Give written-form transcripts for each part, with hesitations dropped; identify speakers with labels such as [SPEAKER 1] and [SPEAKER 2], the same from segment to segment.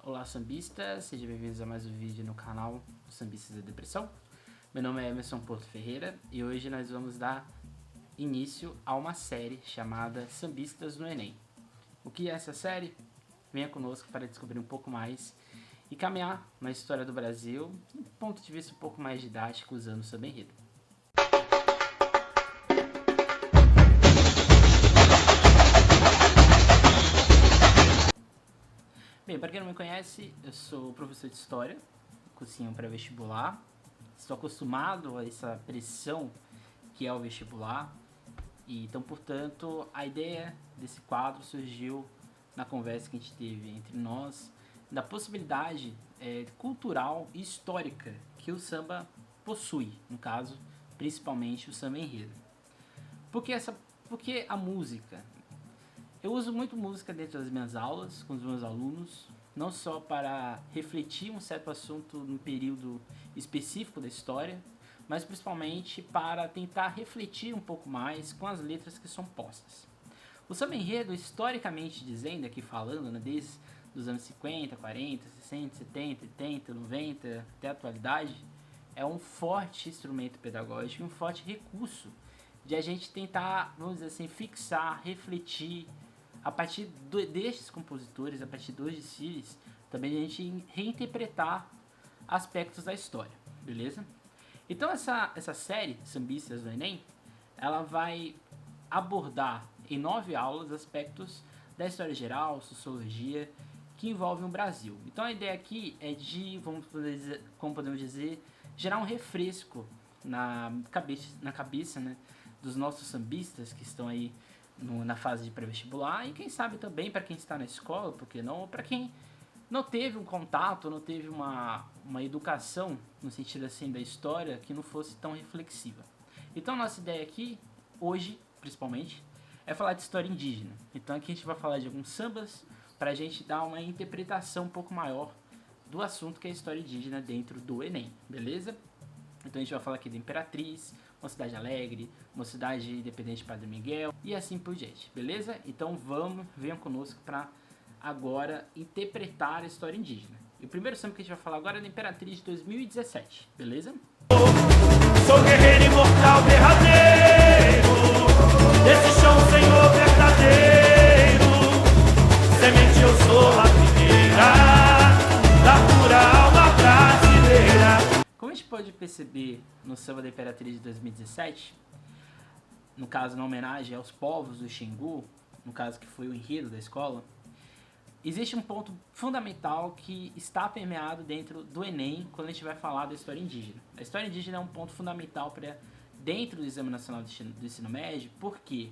[SPEAKER 1] Olá sambistas, sejam bem-vindos a mais um vídeo no canal Sambistas da Depressão. Meu nome é Emerson Porto Ferreira e hoje nós vamos dar início a uma série chamada Sambistas no Enem. O que é essa série? Venha conosco para descobrir um pouco mais e caminhar na história do Brasil de um ponto de vista um pouco mais didático usando o samba enredo. Bem, para quem não me conhece, eu sou professor de História, cursinho pré-vestibular. Estou acostumado a essa pressão que é o vestibular. E, então, portanto, a ideia desse quadro surgiu na conversa que a gente teve entre nós, da possibilidade cultural e histórica que o samba possui, no caso, principalmente o samba enredo. Por que a música? Eu uso muito música dentro das minhas aulas, com os meus alunos, não só para refletir um certo assunto num período específico da história, mas principalmente para tentar refletir um pouco mais com as letras que são postas. O samba enredo, historicamente dizendo, aqui falando, né, desde os anos 50, 40, 60, 70, 80, 90, até a atualidade, é um forte instrumento pedagógico, um forte recurso de a gente tentar, vamos dizer assim, fixar, refletir, a partir destes compositores, a partir dos desfiles, também a gente reinterpretar aspectos da história, beleza? Então essa série, Sambistas do Enem, ela vai abordar em 9 aulas aspectos da história geral, sociologia, que envolvem o Brasil. Então a ideia aqui é de, como podemos dizer, gerar um refresco na cabeça, né, dos nossos sambistas que estão aí na fase de pré-vestibular e quem sabe também para quem está na escola, porque não, para quem não teve um contato, não teve uma educação no sentido assim da história que não fosse tão reflexiva. Então nossa ideia aqui, hoje principalmente, é falar de história indígena. Então aqui a gente vai falar de alguns sambas para a gente dar uma interpretação um pouco maior do assunto que é a história indígena dentro do Enem, beleza? Então a gente vai falar aqui da Imperatriz, Mocidade Alegre, Mocidade Independente Padre Miguel e assim por diante, beleza? Então venham conosco para agora interpretar a história indígena. E o primeiro samba que a gente vai falar agora é da Imperatriz de 2017, beleza?
[SPEAKER 2] Sou guerreiro imortal derradeiro, desse chão senhor verdadeiro, semente eu sou a primeira, da pura alma brasileira.
[SPEAKER 1] Como a gente pode perceber no samba da Imperatriz de 2017, no caso na homenagem aos povos do Xingu, no caso que foi o enredo da escola, existe um ponto fundamental que está permeado dentro do Enem quando a gente vai falar da história indígena. A história indígena é um ponto fundamental dentro do Exame Nacional do Ensino Médio. Por quê?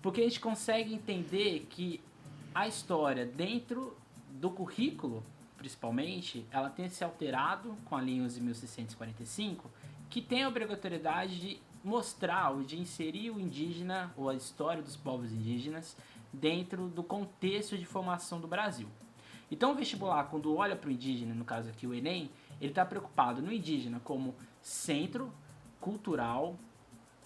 [SPEAKER 1] Porque a gente consegue entender que a história dentro do currículo, principalmente, ela tem se alterado com a Lei 11.645, que tem a obrigatoriedade de mostrar ou de inserir o indígena ou a história dos povos indígenas dentro do contexto de formação do Brasil. Então o vestibular, quando olha para o indígena, no caso aqui o Enem, ele está preocupado no indígena como centro cultural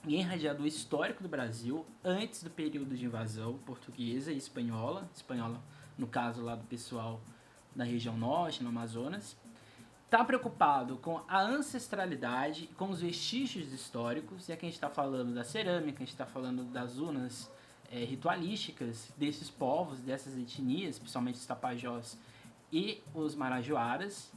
[SPEAKER 1] e enraizador histórico do Brasil antes do período de invasão portuguesa e espanhola no caso lá do pessoal na região norte, no Amazonas. Está preocupado com a ancestralidade, com os vestígios históricos, e aqui a gente está falando da cerâmica, a gente está falando das urnas ritualísticas desses povos, dessas etnias, principalmente os Tapajós e os Marajoaras,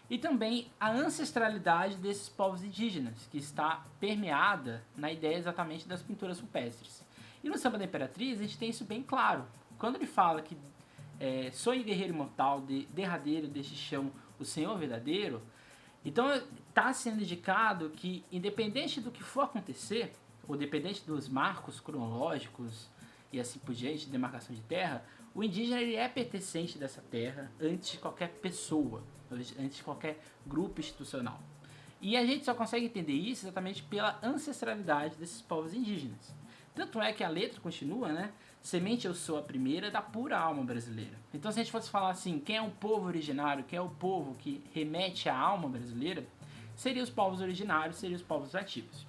[SPEAKER 1] e também a ancestralidade desses povos indígenas, que está permeada na ideia exatamente das pinturas rupestres. E no samba da Imperatriz a gente tem isso bem claro. Quando ele fala que sou guerreiro imortal, derradeiro deste chão, o Senhor verdadeiro, então está sendo indicado que, independente do que for acontecer, ou dependente dos marcos cronológicos e assim por diante, de demarcação de terra, o indígena ele é pertencente dessa terra antes de qualquer pessoa, antes de qualquer grupo institucional. E a gente só consegue entender isso exatamente pela ancestralidade desses povos indígenas. Tanto é que a letra continua, né? Semente eu sou a primeira da pura alma brasileira. Então se a gente fosse falar assim, quem é o povo originário, quem é o povo que remete à alma brasileira, seriam os povos originários, seriam os povos nativos.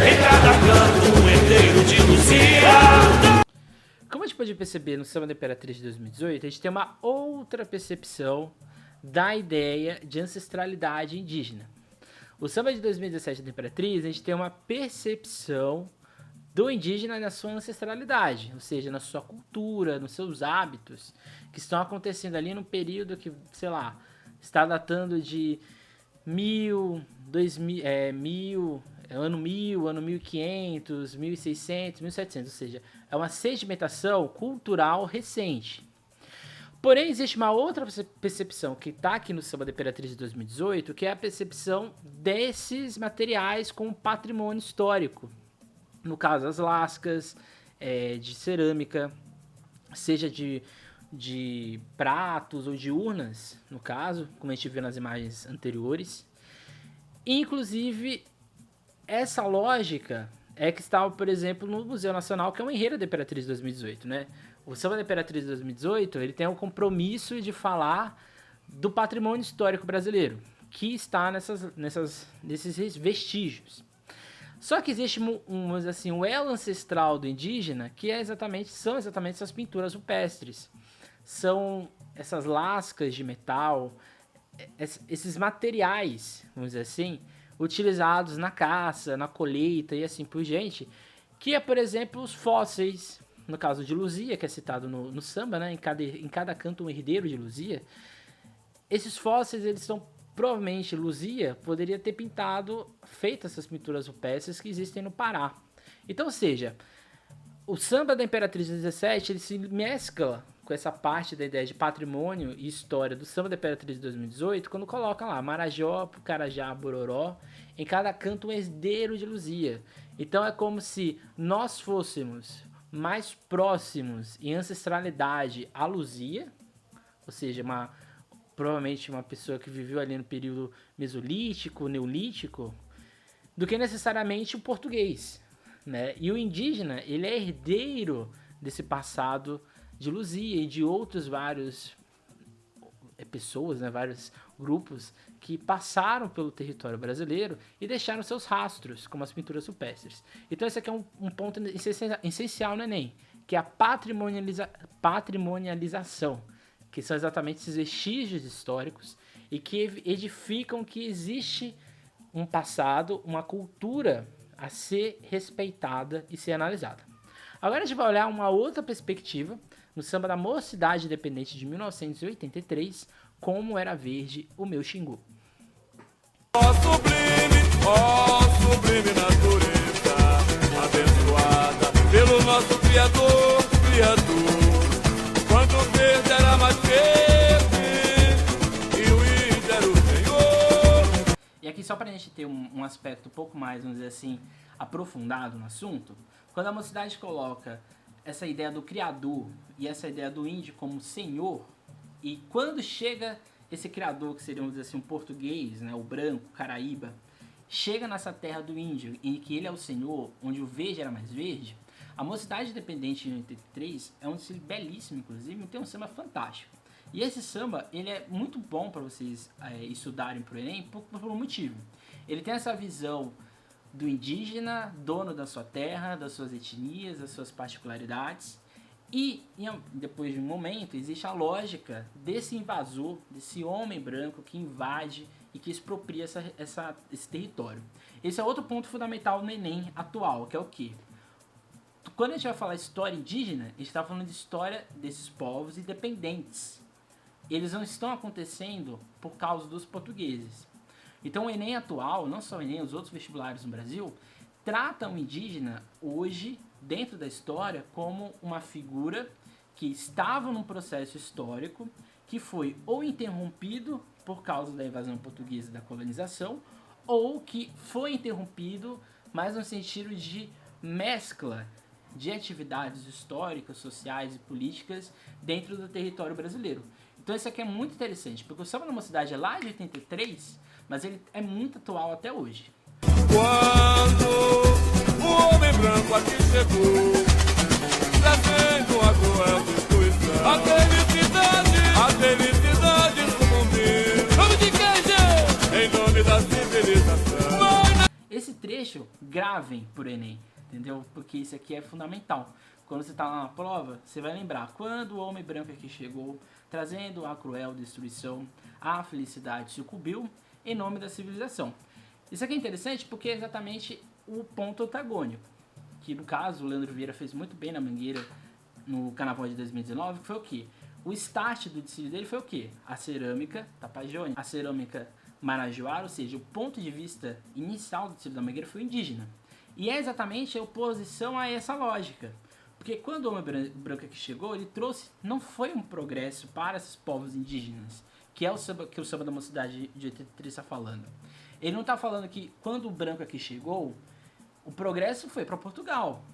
[SPEAKER 2] Em cada canto um herdeiro de Luzia.
[SPEAKER 1] Como a gente pode perceber no Samba da Imperatriz de 2018, a gente tem uma outra percepção da ideia de ancestralidade indígena. O samba de 2017 da Imperatriz, a gente tem uma percepção do indígena na sua ancestralidade, ou seja, na sua cultura, nos seus hábitos, que estão acontecendo ali num período que, sei lá, está datando de ano 1500, 1600, 1700, ou seja, é uma sedimentação cultural recente. Porém, existe uma outra percepção que está aqui no Samba da Imperatriz de 2018, que é a percepção desses materiais como patrimônio histórico. No caso, as lascas de cerâmica, seja de pratos ou de urnas, no caso, como a gente viu nas imagens anteriores. Inclusive, essa lógica é que estava, por exemplo, no Museu Nacional, que é o Enredo da Imperatriz de 2018, né? O Samba da Imperatriz de 2018, ele tem o compromisso de falar do patrimônio histórico brasileiro, que está nesses vestígios. Só que existe um elo ancestral do indígena, que são exatamente essas pinturas rupestres. São essas lascas de metal, esses materiais, vamos dizer assim, utilizados na caça, na colheita e assim por diante, que é, por exemplo, os fósseis, no caso de Luzia, que é citado no samba, né? Em cada canto um herdeiro de Luzia. Esses fósseis, eles são, provavelmente, Luzia poderia ter feito essas pinturas rupestres que existem no Pará. Então, ou seja, o samba da Imperatriz 17, ele se mescla com essa parte da ideia de patrimônio e história do samba da Imperatriz de 2018, quando coloca lá Marajó, Pucarajá, Bororó, em cada canto um herdeiro de Luzia. Então é como se nós fôssemos mais próximos em ancestralidade à Luzia, ou seja, provavelmente uma pessoa que viveu ali no período mesolítico, neolítico, do que necessariamente o português, né? E o indígena, ele é herdeiro desse passado de Luzia e de outros vários pessoas, né, vários grupos que passaram pelo território brasileiro e deixaram seus rastros, como as pinturas rupestres. Então esse aqui é um ponto essencial no Enem, que é a patrimonialização, que são exatamente esses vestígios históricos e que edificam que existe um passado, uma cultura a ser respeitada e ser analisada. Agora a gente vai olhar uma outra perspectiva no samba da Mocidade Independente de 1983, Como Era Verde o Meu Xingu.
[SPEAKER 2] Ó sublime natureza, abençoada pelo nosso Criador. Quando o verde era mais verde e o índio era o Senhor.
[SPEAKER 1] E aqui só pra gente ter um aspecto um pouco mais, vamos dizer assim, aprofundado no assunto, quando a Mocidade coloca essa ideia do criador e essa ideia do índio como senhor, e quando chega esse criador, que seria, vamos dizer assim, um português, né, o branco, Caraíba, chega nessa terra do índio, em que ele é o senhor, onde o verde era mais verde, a Mocidade Independente de 83 é um desfile belíssimo, inclusive, e tem um samba fantástico. E esse samba, ele é muito bom para vocês estudarem pro Enem por um motivo. Ele tem essa visão do indígena, dono da sua terra, das suas etnias, das suas particularidades. E depois de um momento, existe a lógica desse invasor, desse homem branco que invade e que expropria esse território. Esse é outro ponto fundamental no Enem atual, que é o quê? Quando a gente vai falar história indígena, a gente está falando de história desses povos independentes. Eles não estão acontecendo por causa dos portugueses. Então o Enem atual, não só o Enem, os outros vestibulares no Brasil, tratam o indígena hoje, dentro da história, como uma figura que estava num processo histórico que foi ou interrompido por causa da invasão portuguesa e da colonização, ou que foi interrompido, mas no sentido de mescla de atividades históricas, sociais e políticas dentro do território brasileiro. Então isso aqui é muito interessante, porque o Samba da Mocidade é lá de 83, mas ele é muito atual até hoje.
[SPEAKER 2] Quando o homem branco aqui chegou, trazendo a cruel destruição, a felicidade sucumbiu. Vamos de queijo! Em nome da civilização.
[SPEAKER 1] Esse trecho, gravem por Enem, entendeu? Porque isso aqui é fundamental. quando você está lá na prova, você vai lembrar quando o homem branco aqui chegou, trazendo a cruel destruição, a felicidade sucumbiu em nome da civilização. Isso aqui é interessante porque é exatamente o ponto antagônico, que no caso o Leandro Vieira fez muito bem na Mangueira no Carnaval de 2019, que foi o quê? O start do desfile dele foi o quê? A cerâmica Tapajós, a cerâmica Marajoara, ou seja, o ponto de vista inicial do desfile da Mangueira foi indígena. E é exatamente a oposição a essa lógica. Porque quando o homem branco aqui chegou, ele trouxe, não foi um progresso para esses povos indígenas, que é o samba da Mocidade de 83 está falando. Ele não está falando que quando o branco aqui chegou, o progresso foi para Portugal.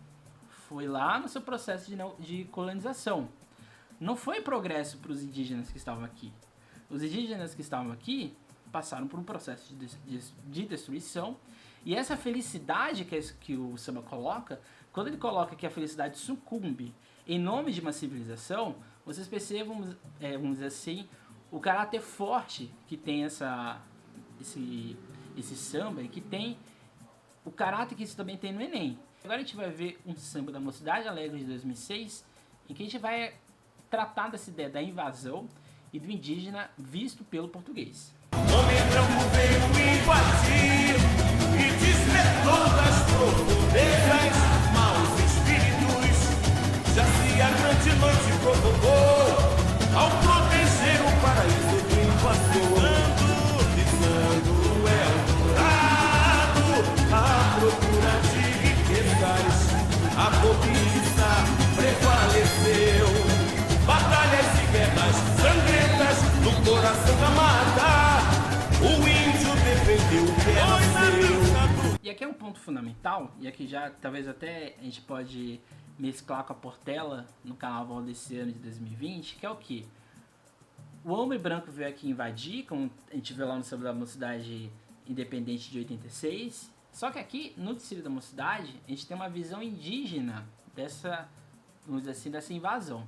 [SPEAKER 1] Foi lá no seu processo de colonização. Não foi progresso para os indígenas que estavam aqui. Os indígenas que estavam aqui passaram por um processo de destruição. E essa felicidade que o samba coloca, quando ele coloca que a felicidade sucumbe em nome de uma civilização, vocês percebam, vamos dizer assim, o caráter forte que tem esse samba e que tem o caráter que isso também tem no Enem. Agora a gente vai ver um samba da Mocidade Alegre de 2006, em que a gente vai tratar dessa ideia da invasão e do indígena visto pelo português.
[SPEAKER 2] Homem branco veio invadir e despertou das profundezas maus espíritos. Já se a grande noite provocou ao proteger o paraíso do invasor. Pisando o Eldorado à procura de riquezas. A cobiça prevaleceu. Batalhas e guerras sangrentas no coração da mata. O índio defendeu o que era seu.
[SPEAKER 1] E aqui é um ponto fundamental, e aqui já talvez até a gente pode mesclar com a Portela no carnaval desse ano de 2020, que é o que? O homem branco veio aqui invadir, como a gente vê lá no Samba da Mocidade Independente de 86, só que aqui no desfile da Mocidade a gente tem uma visão indígena dessa, vamos dizer assim, dessa invasão.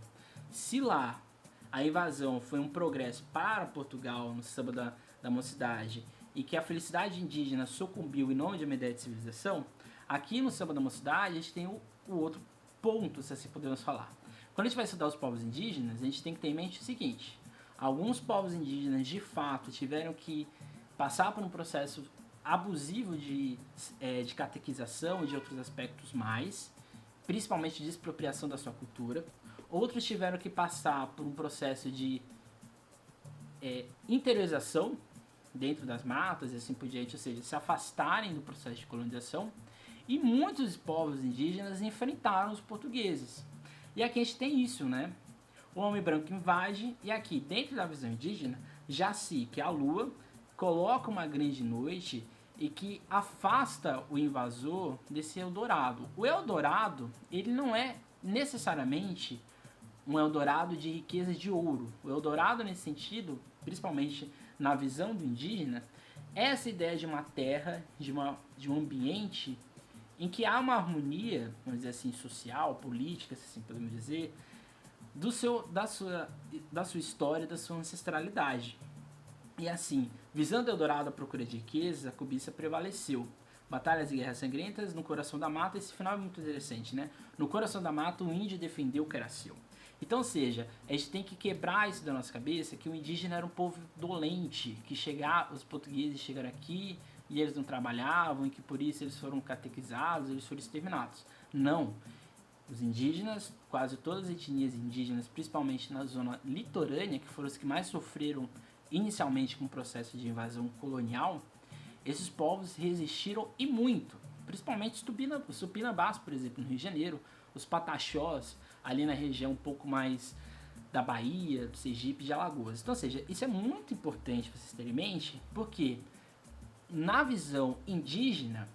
[SPEAKER 1] Se lá a invasão foi um progresso para Portugal no Samba da Mocidade e que a felicidade indígena sucumbiu em nome de uma ideia de civilização, aqui no Samba da Mocidade a gente tem o outro ponto, se assim podemos falar. Quando a gente vai estudar os povos indígenas, a gente tem que ter em mente o seguinte: alguns povos indígenas de fato tiveram que passar por um processo abusivo de catequização e de outros aspectos mais, principalmente de expropriação da sua cultura. Outros tiveram que passar por um processo de interiorização dentro das matas e assim por diante, ou seja, se afastarem do processo de colonização. E muitos povos indígenas enfrentaram os portugueses. E aqui a gente tem isso, né? O homem branco invade e aqui, dentro da visão indígena, Jaci, que é a lua, coloca uma grande noite e que afasta o invasor desse Eldorado. O Eldorado, ele não é necessariamente um Eldorado de riquezas de ouro. O Eldorado, nesse sentido, principalmente na visão do indígena, é essa ideia de uma terra, de um ambiente em que há uma harmonia, vamos dizer assim, social, política, se assim podemos dizer, da sua história, da sua ancestralidade. E assim, visando Eldorado à procura de riqueza, a cobiça prevaleceu. Batalhas e guerras sangrentas no coração da mata, esse final é muito interessante, né? No coração da mata, o índio defendeu o que era seu. Então, ou seja, a gente tem que quebrar isso da nossa cabeça, que o indígena era um povo dolente, que os portugueses chegaram aqui e eles não trabalhavam, e que por isso eles foram catequizados, eles foram exterminados. Não. Os indígenas, quase todas as etnias indígenas, principalmente na zona litorânea, que foram os que mais sofreram inicialmente com o processo de invasão colonial, esses povos resistiram e muito, principalmente os Tupinambás, por exemplo, no Rio de Janeiro, os Pataxós, ali na região um pouco mais da Bahia, do Sergipe, de Alagoas. Então, ou seja, isso é muito importante para vocês terem em mente, porque na visão indígena,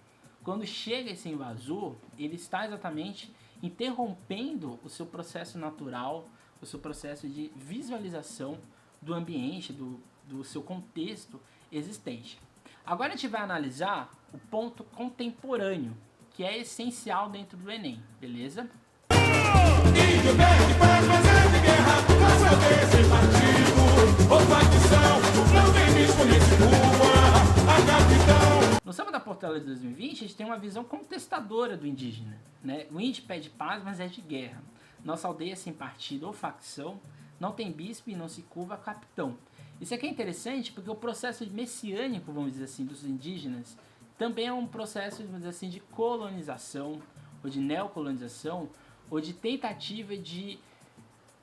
[SPEAKER 1] quando chega esse invasor, ele está exatamente interrompendo o seu processo natural, o seu processo de visualização do ambiente, do seu contexto existente. Agora a gente vai analisar o ponto contemporâneo, que é essencial dentro do Enem, beleza?
[SPEAKER 2] Índio verde faz fazer de guerra, faz saber sem partido ou facção, não tem bispo nem rua, a capitão.
[SPEAKER 1] No Samba da Portela de 2020, a gente tem uma visão contestadora do indígena, né? O índio pede paz, mas é de guerra. Nossa aldeia sem partido ou facção, não tem bispo e não se curva a capitão. Isso aqui é interessante porque o processo messiânico, vamos dizer assim, dos indígenas também é um processo, vamos dizer assim, de colonização, ou de neocolonização, ou de tentativa de,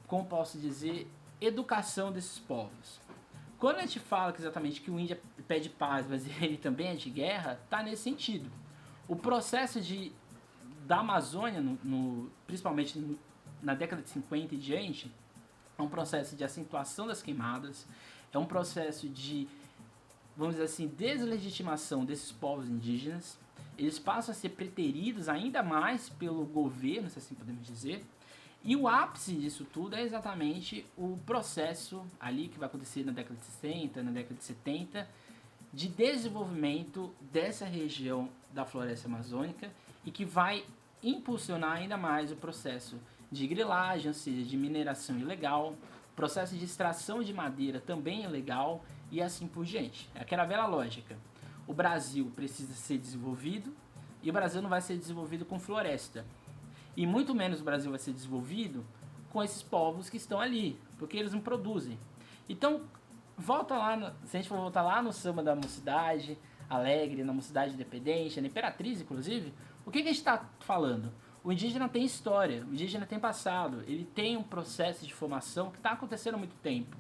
[SPEAKER 1] como posso dizer, educação desses povos. Quando a gente fala que exatamente que o índio pede paz, mas ele também é de guerra, está nesse sentido. O processo da Amazônia, principalmente na década de 50 e diante, é um processo de acentuação das queimadas, é um processo de, vamos dizer assim, deslegitimação desses povos indígenas. Eles passam a ser preteridos ainda mais pelo governo, se assim podemos dizer. E o ápice disso tudo é exatamente o processo ali que vai acontecer na década de 60, na década de 70, de desenvolvimento dessa região da floresta amazônica e que vai impulsionar ainda mais o processo de grilagem, ou seja, de mineração ilegal, processo de extração de madeira também ilegal e assim por diante. É aquela velha lógica. O Brasil precisa ser desenvolvido e o Brasil não vai ser desenvolvido com floresta. E muito menos o Brasil vai ser desenvolvido com esses povos que estão ali, porque eles não produzem. Então, se a gente for voltar lá no samba da Mocidade Alegre, na Mocidade Independente, na Imperatriz, inclusive, o que a gente está falando? O indígena tem história, o indígena tem passado, ele tem um processo de formação que está acontecendo há muito tempo.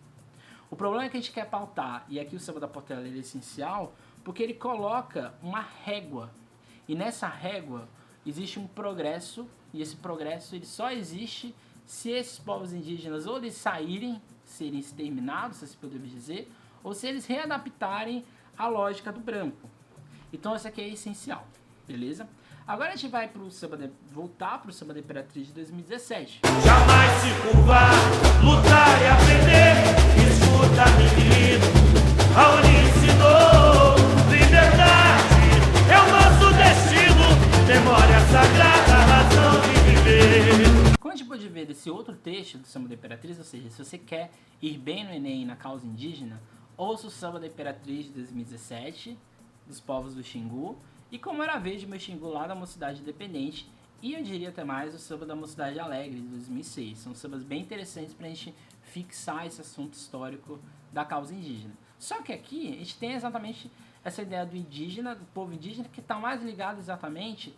[SPEAKER 1] O problema é que a gente quer pautar, e aqui o samba da Portela é essencial, porque ele coloca uma régua, e nessa régua existe um progresso, e esse progresso ele só existe se esses povos indígenas ou eles serem exterminados, se assim podemos dizer, ou se eles readaptarem a lógica do branco. Então isso aqui é essencial, beleza? Agora a gente vai voltar para o samba da Imperatriz de 2017.
[SPEAKER 2] Jamais se curvar, lutar e aprender. Escuta, menino, a Uni ensinou. Liberdade é o nosso destino. Memória sagrada, razão de viver.
[SPEAKER 1] Como a gente pode ver desse outro texto do samba da Imperatriz, ou seja, se você quer ir bem no Enem na causa indígena, ouça o samba da Imperatriz de 2017, dos povos do Xingu, e Como Era Verde, meu Xingu lá da Mocidade Independente, e eu diria até mais o samba da Mocidade Alegre de 2006. São sambas bem interessantes para a gente fixar esse assunto histórico da causa indígena. Só que aqui a gente tem exatamente essa ideia do indígena, do povo indígena, que está mais ligado exatamente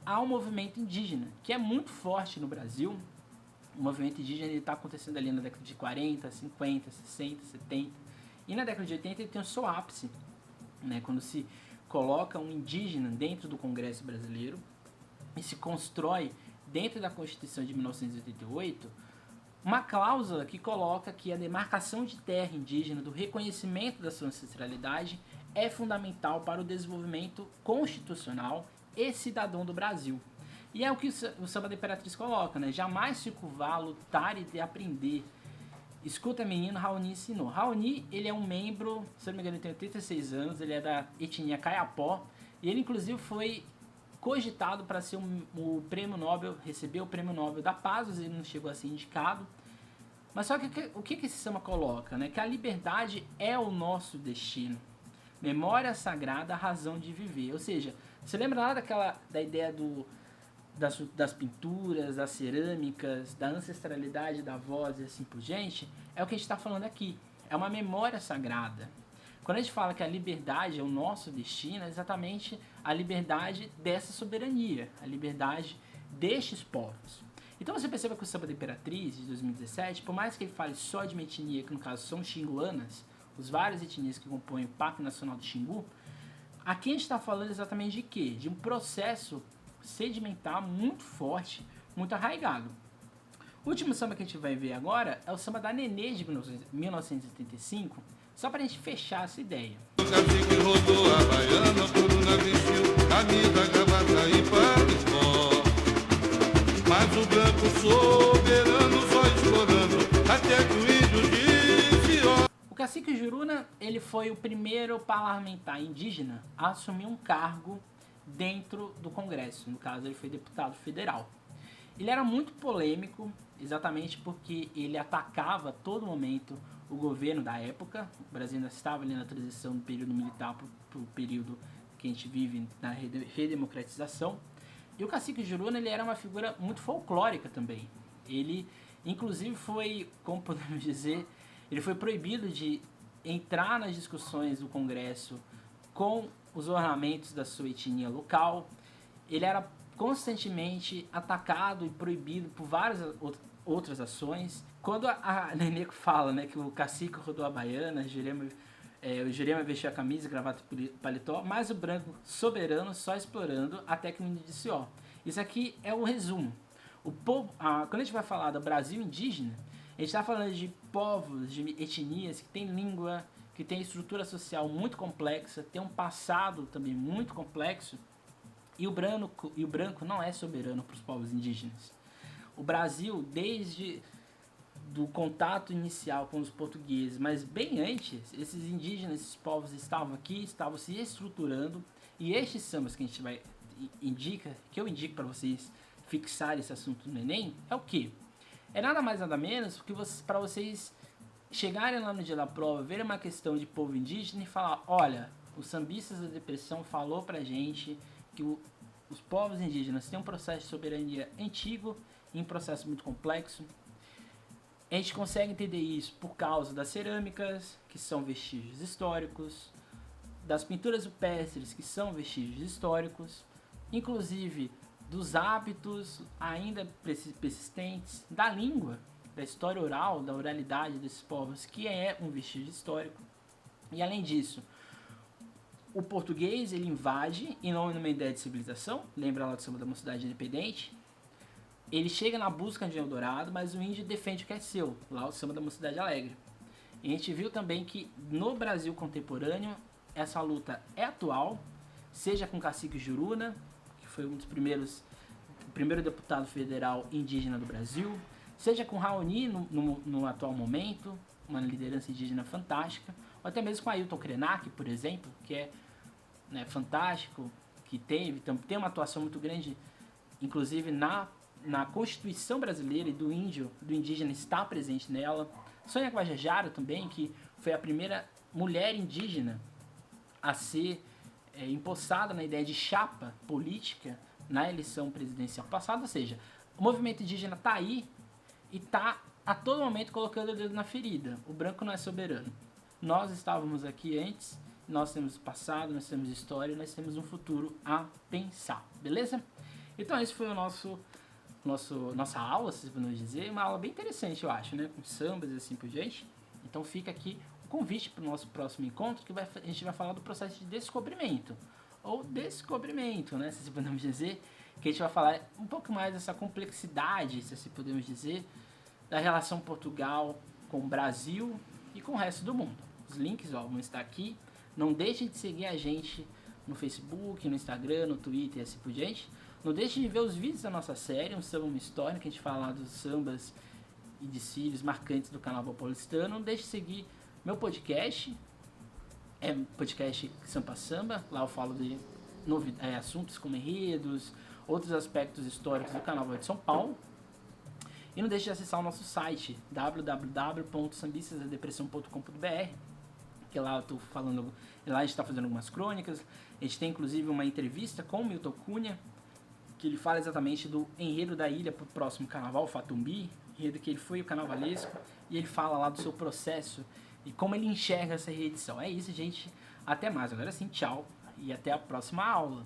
[SPEAKER 1] ao movimento indígena, que é muito forte no Brasil. O movimento indígena está acontecendo ali na década de 40, 50, 60, 70. E na década de 80 ele tem o seu ápice, né, quando se coloca um indígena dentro do Congresso Brasileiro e se constrói dentro da Constituição de 1988 uma cláusula que coloca que a demarcação de terra indígena, do reconhecimento da sua ancestralidade, é fundamental para o desenvolvimento constitucional e cidadão do Brasil. E é o que o samba da Imperatriz coloca, né? Jamais se curvar, lutar e aprender. Escuta, menino, Raoni ensinou. Raoni, ele é um membro, se não me engano, ele tem 86 anos, ele é da etnia Kayapó, e ele inclusive foi cogitado para ser o prêmio Nobel, receber o prêmio Nobel da Paz, mas ele não chegou a ser indicado. Mas só que o que esse samba coloca, né? Que a liberdade é o nosso destino. Memória sagrada, razão de viver. Ou seja, você lembra lá da ideia das pinturas, das cerâmicas, da ancestralidade da voz e assim por diante? É o que a gente está falando aqui. É uma memória sagrada. Quando a gente fala que a liberdade é o nosso destino, é exatamente a liberdade dessa soberania, a liberdade destes povos. Então você perceba que o samba da Imperatriz, de 2017, por mais que ele fale só de uma etnia, que no caso são xinguanas, os várias etnias que compõem o Pacto Nacional do Xingu, aqui a gente está falando exatamente de quê? De um processo sedimentar muito forte, muito arraigado. O último samba que a gente vai ver agora é o samba da Nenê de 1975, só para a gente fechar essa ideia.
[SPEAKER 2] O cacique rodou a baiana, Bruna vestiu camisa, gravata e paletó. Mas o branco soberano só explorando até que o índio disse ó.
[SPEAKER 1] O cacique Juruna, ele foi o primeiro parlamentar indígena a assumir um cargo dentro do Congresso. No caso, ele foi deputado federal. Ele era muito polêmico, exatamente porque ele atacava a todo momento o governo da época. O Brasil ainda estava ali na transição do período militar para o período que a gente vive na redemocratização. E o cacique Juruna, ele era uma figura muito folclórica também. Ele, inclusive, foi, como podemos dizer, ele foi proibido de entrar nas discussões do Congresso com os ornamentos da sua etnia local. Ele era constantemente atacado e proibido por várias outras ações. Quando a Neneco fala, né, que o cacique rodou a baiana, o Jurema vestiu a camisa, gravata e paletó, mas o branco soberano só explorando até que o índio disse, ó. Isso aqui é o resumo. O povo, quando a gente vai falar do Brasil indígena, a gente está falando de povos, de etnias que têm língua, que têm estrutura social muito complexa, tem um passado também muito complexo, e o branco não é soberano para os povos indígenas. O Brasil, desde do contato inicial com os portugueses, mas bem antes, esses indígenas, esses povos estavam aqui, estavam se estruturando, e estes sambas que a gente que eu indico para vocês fixar esse assunto no Enem, é o quê? É nada mais nada menos que para vocês chegarem lá no dia da prova, verem uma questão de povo indígena e falar, olha, os sambistas da depressão falou pra gente que os povos indígenas têm um processo de soberania antigo e um processo muito complexo. A gente consegue entender isso por causa das cerâmicas, que são vestígios históricos, das pinturas rupestres, que são vestígios históricos, inclusive dos hábitos ainda persistentes, da língua, da história oral, da oralidade desses povos, que é um vestígio histórico. E além disso, o português ele invade em nome de uma ideia de civilização, lembra lá do samba da Mocidade Independente. Ele chega na busca de Eldorado, mas o índio defende o que é seu, lá o samba da Mocidade Alegre. E a gente viu também que no Brasil contemporâneo, essa luta é atual, seja com o cacique Juruna, que foi um dos o primeiro deputado federal indígena do Brasil, seja com Raoni no atual momento, uma liderança indígena fantástica, ou até mesmo com Ailton Krenak, por exemplo, que é, né, fantástico, que tem uma atuação muito grande, inclusive na Constituição brasileira, e do indígena está presente nela. Sônia Guajajara também, que foi a primeira mulher indígena a ser empossada na ideia de chapa política na eleição presidencial passada. Ou seja, o movimento indígena está aí e está a todo momento colocando o dedo na ferida. O branco não é soberano. Nós estávamos aqui antes, nós temos passado, nós temos história, nós temos um futuro a pensar, beleza? Então esse foi o nossa aula, se podemos dizer, uma aula bem interessante, eu acho, né? Com sambas e assim por diante. Então fica aqui o convite para o nosso próximo encontro, que a gente vai falar do processo de descobrimento, ou descobrimento, né? Se podemos dizer, que a gente vai falar um pouco mais dessa complexidade, se assim podemos dizer, da relação Portugal com o Brasil e com o resto do mundo. Os links vão estar aqui. Não deixem de seguir a gente no Facebook, no Instagram, no Twitter e assim por diante. Não deixe de ver os vídeos da nossa série, um samba, uma história, que a gente fala dos sambas e desfiles marcantes do Carnaval paulistano. Não deixe de seguir meu podcast, podcast Sampa Samba. Lá eu falo de assuntos como enredos, outros aspectos históricos do Carnaval de São Paulo. E não deixe de acessar o nosso site, www.sambistasdadepressão.com.br, que lá lá a gente está fazendo algumas crônicas. A gente tem inclusive uma entrevista com o Milton Cunha, que ele fala exatamente do enredo da ilha para o próximo carnaval, o Fatumbi, enredo que ele foi o carnavalesco, e ele fala lá do seu processo e como ele enxerga essa reedição. É isso, gente. Até mais. Agora sim, tchau e até a próxima aula.